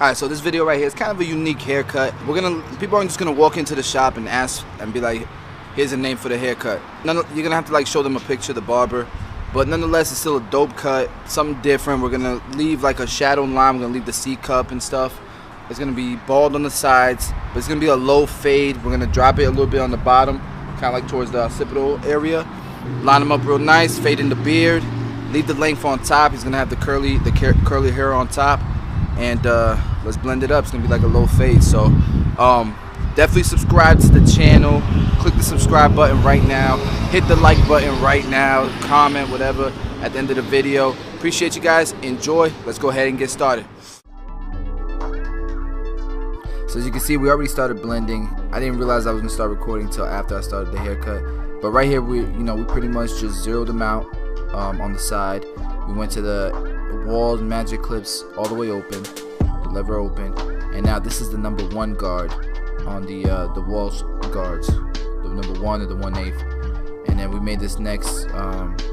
Alright, so this video right here is kind of a unique haircut. People aren't just gonna walk into the shop and ask and be like, here's a name for the haircut. You're gonna have to like show them a picture of the barber. But nonetheless, it's still a dope cut, something different. We're gonna leave like a shadow line, we're gonna leave the C cup and stuff. It's gonna be bald on the sides, but it's gonna be a low fade. We're gonna drop it a little bit on the bottom, kind of like towards the occipital area. Line them up real nice, fade in the beard. Leave the length on top. He's gonna have the curly hair on top. And let's blend it up. It's gonna be like a low fade. So definitely subscribe to the channel. Click the subscribe button right now. Hit the like button right now. Comment, whatever, at the end of the video. Appreciate you guys. Enjoy. Let's go ahead and get started. So as you can see, we already started blending. I didn't realize I was gonna start recording until after I started the haircut. But right here, we pretty much just zeroed them out on the side. We went to the walls, magic clips all the way open, the lever open, and now this is the number 1 guard on the walls guards, the number 1 or the 1/8, and then we made this next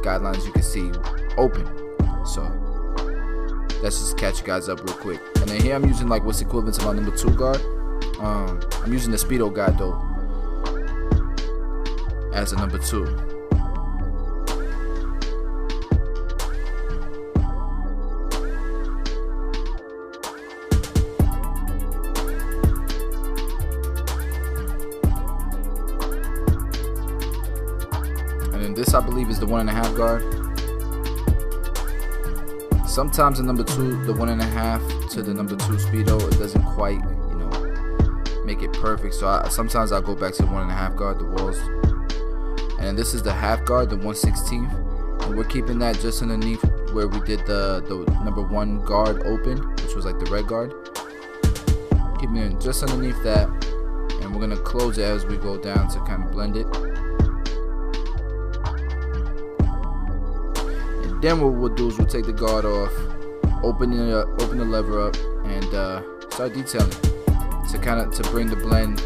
guidelines, you can see, open. So let's just catch you guys up real quick. And then here I'm using like what's equivalent to my number 2 guard. I'm using the Speedo guide though as a number 2. This I believe is the 1.5 guard. Sometimes the number 2, the 1.5 to the number 2 Speedo, it doesn't quite, make it perfect. So sometimes I'll go back to the 1.5 guard, the walls. And this is the half guard, the 1/16, and we're keeping that just underneath where we did the number 1 guard open, which was like the red guard. Keeping it just underneath that, and we're gonna close it as we go down to kind of blend it. Then what we'll do is we'll take the guard off, open the lever up, and start detailing to bring the blend,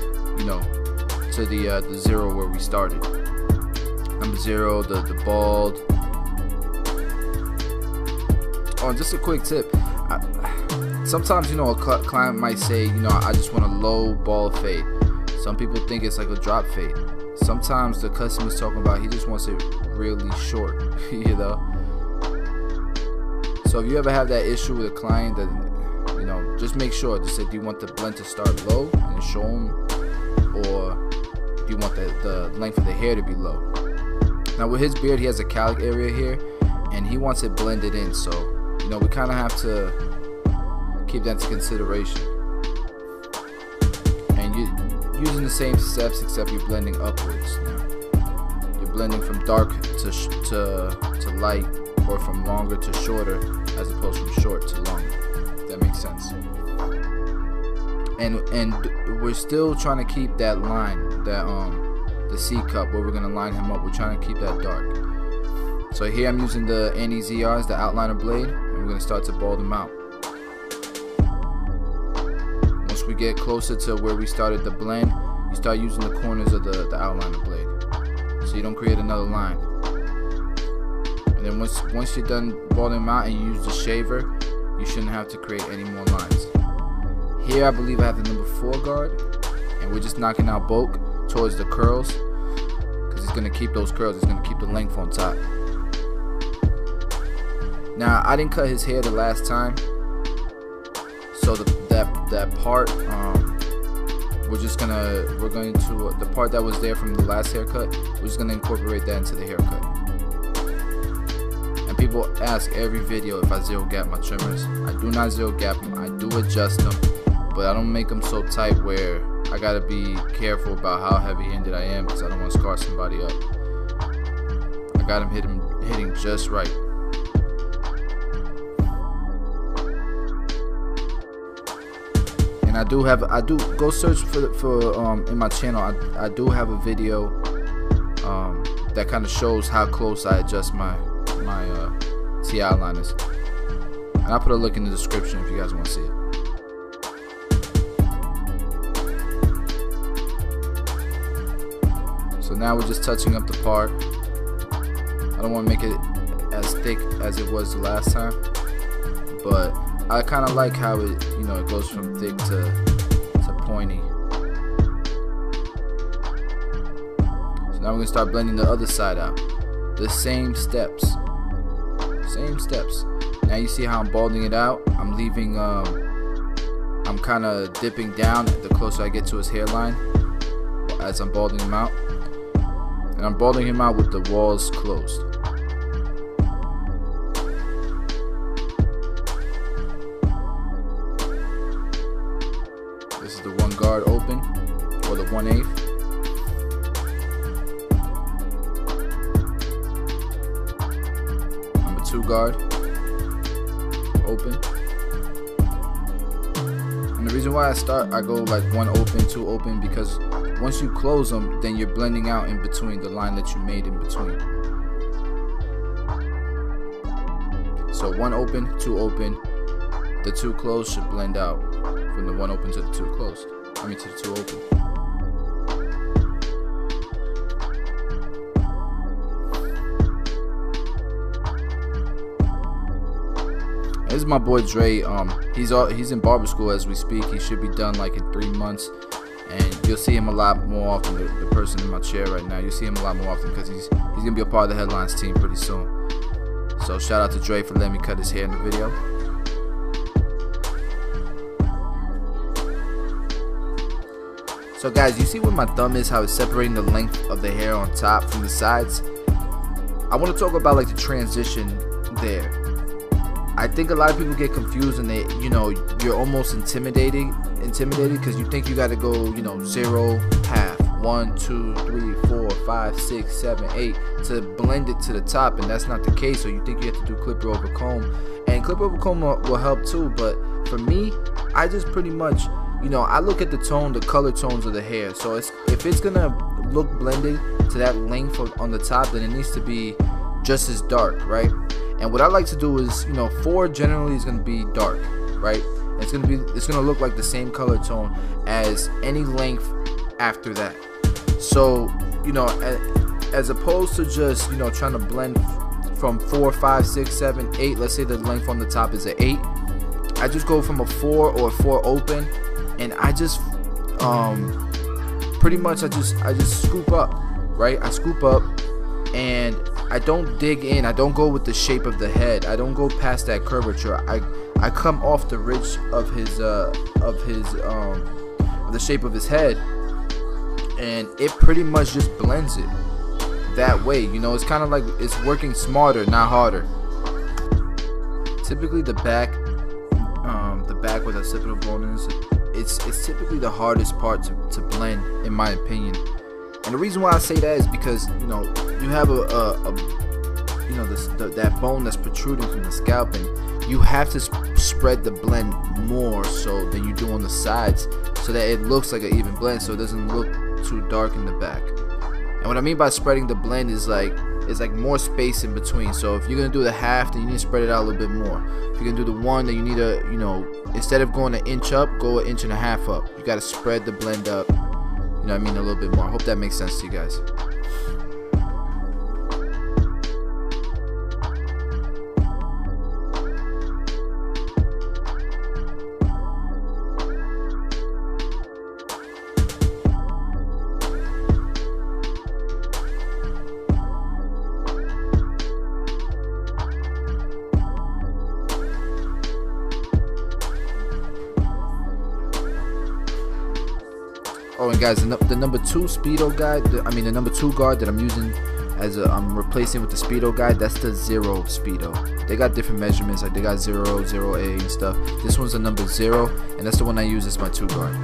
to the 0 where we started. Number 0, the bald. Oh, just a quick tip. Sometimes a client might say, I just want a low bald fade. Some people think it's like a drop fade. Sometimes the customer's talking about he just wants it really short, So if you ever have that issue with a client, that just make sure. Just say, do you want the blend to start low and show them, or do you want the length of the hair to be low? Now with his beard, he has a cowlick area here, and he wants it blended in. So we kind of have to keep that into consideration. And you're using the same steps, except you're blending upwards. You're blending from dark to light, or from longer to shorter, as opposed from short to longer. If that makes sense. And we're still trying to keep that line, that the C cup where we're gonna line him up. We're trying to keep that dark. So here I'm using the Anti-ZRs, the outliner blade, and we're gonna start to bald them out. Once we get closer to where we started the blend, you start using the corners of the outliner blade, so you don't create another line. And then once you're done balding them out and you use the shaver, you shouldn't have to create any more lines. Here I believe I have the number 4 guard, and we're just knocking out bulk towards the curls, because it's going to keep those curls, it's going to keep the length on top. Now I didn't cut his hair the last time, so that part, we're going to the part that was there from the last haircut, we're just going to incorporate that into the haircut. People ask every video if I zero gap my trimmers. I do not zero gap them. I do adjust them, but I don't make them so tight where I gotta be careful about how heavy-handed I am, because I don't want to scar somebody up. I got him hitting just right. And I do go search for in my channel. I do have a video that kind of shows how close I adjust my TI liners, and I'll put a link in the description if you guys want to see it. So now we're just touching up the part. I don't want to make it as thick as it was the last time, but I kind of like how it, you know, it goes from thick to pointy. So now we're gonna start blending the other side out. The same steps. Now you see how I'm balding it out. I'm leaving, I'm kind of dipping down the closer I get to his hairline as I'm balding him out. And I'm balding him out with the walls closed. This is the 1 guard open, or the 1/8. Number 2 guard open. And the reason why I go like 1 open, 2 open, because once you close them, then you're blending out in between the line that you made in between. So 1 open, 2 open. The 2 closed should blend out from the 1 open to the 2 closed. I mean to the 2 open. This is my boy Dre. He's in barber school as we speak. He should be done like in 3 months. And you'll see him a lot more often. The person in my chair right now, you'll see him a lot more often because he's gonna be a part of the Headlines team pretty soon. So shout out to Dre for letting me cut his hair in the video. So guys, you see where my thumb is, how it's separating the length of the hair on top from the sides? I want to talk about like the transition there. I think a lot of people get confused and they, you know, you're almost intimidated because you think you got to go, you know, 0, half, 1, 2, 3, 4, 5, 6, 7, 8 to blend it to the top, and that's not the case. So you think you have to do clipper over comb, and clipper over comb will help too. But for me, I just pretty much, you know, I look at the tone, the color tones of the hair. So if it's gonna look blended to that length on the top, then it needs to be just as dark, right? And what I like to do is, you know, 4 generally is gonna be dark, right? It's gonna look like the same color tone as any length after that. So, you know, as opposed to just, you know, trying to blend from 4, 5, 6, 7, 8. Let's say the length on the top is an 8. I just go from a 4 or a 4 open, and I just pretty much I just scoop up, right? I scoop up, and I don't dig in. I don't go with the shape of the head. I don't go past that curvature. I come off the ridge of the shape of his head, and it pretty much just blends it that way. You know, it's kind of like it's working smarter, not harder. Typically the back where the occipital bone is, it's typically the hardest part to blend, in my opinion. And the reason why I say that is because, you know, you have that bone that's protruding from the scalp, and you have to spread the blend more so than you do on the sides, so that it looks like an even blend, so it doesn't look too dark in the back. And what I mean by spreading the blend is like more space in between. So if you're gonna do the half, then you need to spread it out a little bit more. If you're gonna do the 1, then you need to, you know, instead of going 1 inch up, go 1.5 inches up. You gotta spread the blend up, you know what I mean, a little bit more. I hope that makes sense to you guys. Oh, and guys, the number 2 speedo guide, the number 2 guard that I'm using as I'm replacing with the speedo guide, that's the 0 speedo. They got different measurements, like they got 0, 0A and stuff. This one's the number 0, and that's the one I use as my 2 guard.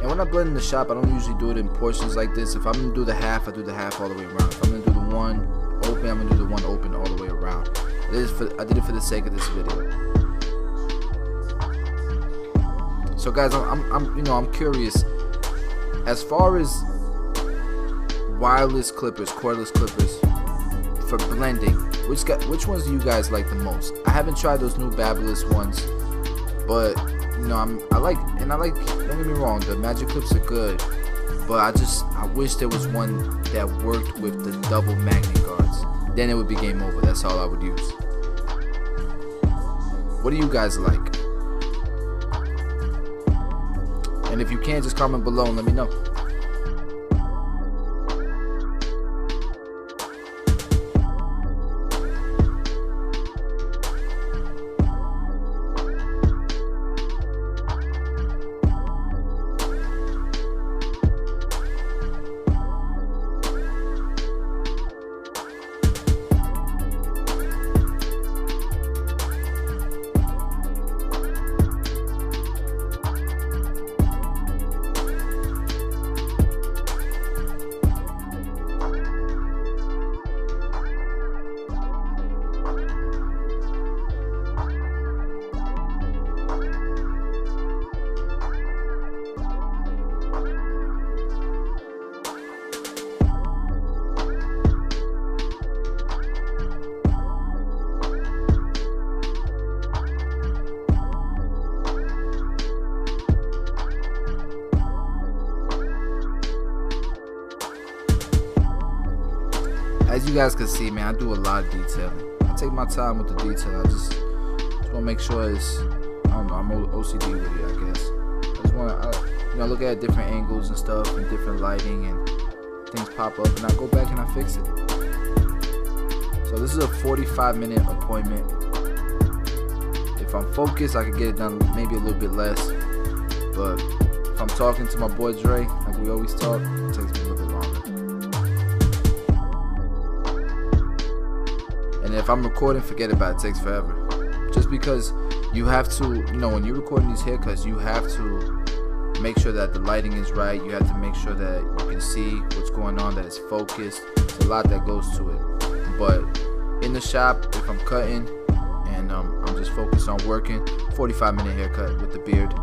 And when I blend in the shop, I don't usually do it in portions like this. If I'm gonna do the half, I do the half all the way around. If I'm gonna do the 1 open, I'm gonna do the 1 open all the way around. I did it for the sake of this video. So guys, I'm curious. As far as wireless clippers, cordless clippers for blending, which ones do you guys like the most? I haven't tried those new Babyliss ones, but you know, I like and I like, don't get me wrong, the magic clips are good, but I wish there was one that worked with the double magnet guards. Then it would be game over. That's all I would use. What do you guys like? And if you can, just comment below and let me know. As you guys can see, man, I do a lot of detailing. I take my time with the detail. I just want to make sure it's, I don't know, I'm OCD with it, I guess. I just want to, look at different angles and stuff and different lighting, and things pop up, and I go back and I fix it. So this is a 45-minute appointment. If I'm focused, I could get it done maybe a little bit less. But if I'm talking to my boy Dre, like we always talk, it takes me a little bit longer. And if I'm recording, forget about it, it takes forever. Just because you have to, when you're recording these haircuts, you have to make sure that the lighting is right. You have to make sure that you can see what's going on, that it's focused. There's a lot that goes to it. But in the shop, if I'm cutting and I'm just focused on working, 45-minute haircut with the beard.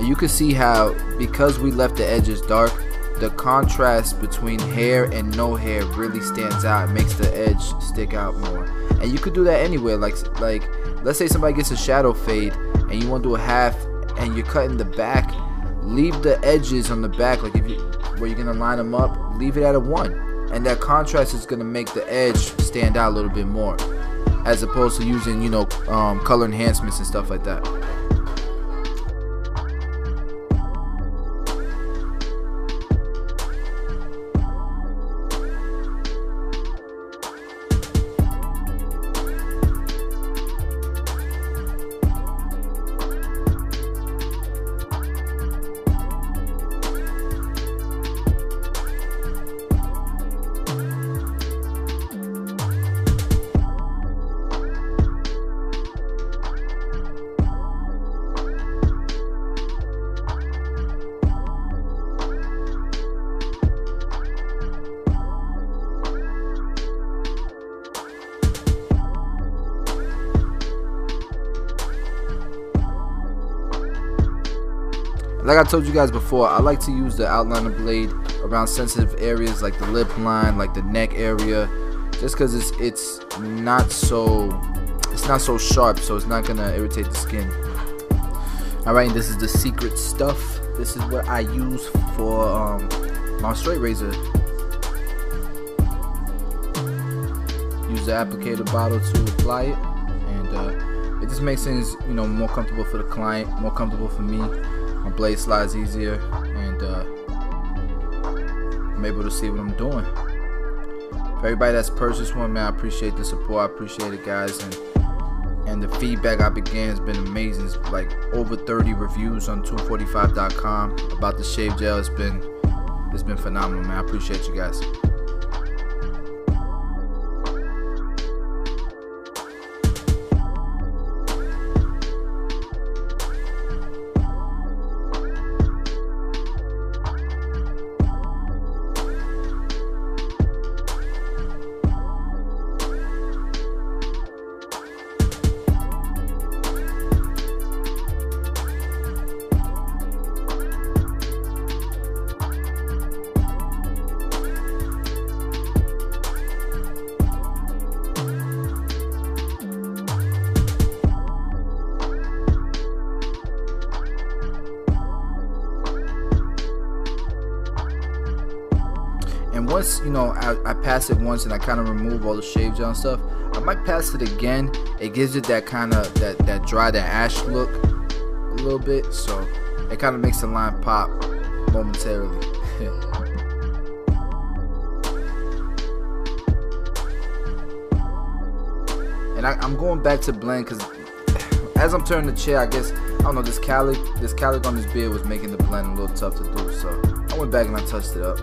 You can see how, because we left the edges dark, the contrast between hair and no hair really stands out. It makes the edge stick out more. And you could do that anywhere. Like let's say somebody gets a shadow fade and you want to do a half and you're cutting the back, leave the edges on the back, like where you're gonna line them up, leave it at a 1, and that contrast is gonna make the edge stand out a little bit more, as opposed to using color enhancements and stuff like that. Like I told you guys before, I like to use the outliner blade around sensitive areas like the lip line, like the neck area, just because it's not so sharp, so it's not gonna irritate the skin. Alright, this is the secret stuff. This is what I use for my straight razor. Use the applicator bottle to apply it, and it just makes things, you know, more comfortable for the client, more comfortable for me. My blade slides easier, and I'm able to see what I'm doing. For everybody that's purchased one, man, I appreciate the support. I appreciate it, guys, and the feedback I've been getting has been amazing. It's like over 30 reviews on 245.com about the shave gel. It's been phenomenal, man. I appreciate you guys. And once, you know, I pass it once and I kind of remove all the shave gel and stuff, I might pass it again. It gives it that kind of that dry, that ash look a little bit, so it kind of makes the line pop momentarily. And I'm going back to blend because as I'm turning the chair, I guess, I don't know, this calic on this beard was making the blend a little tough to do, so I went back and I touched it up.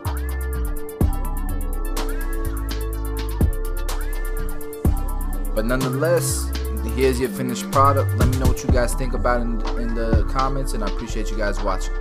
But nonetheless, here's your finished product. Let me know what you guys think about it in the comments, and I appreciate you guys watching.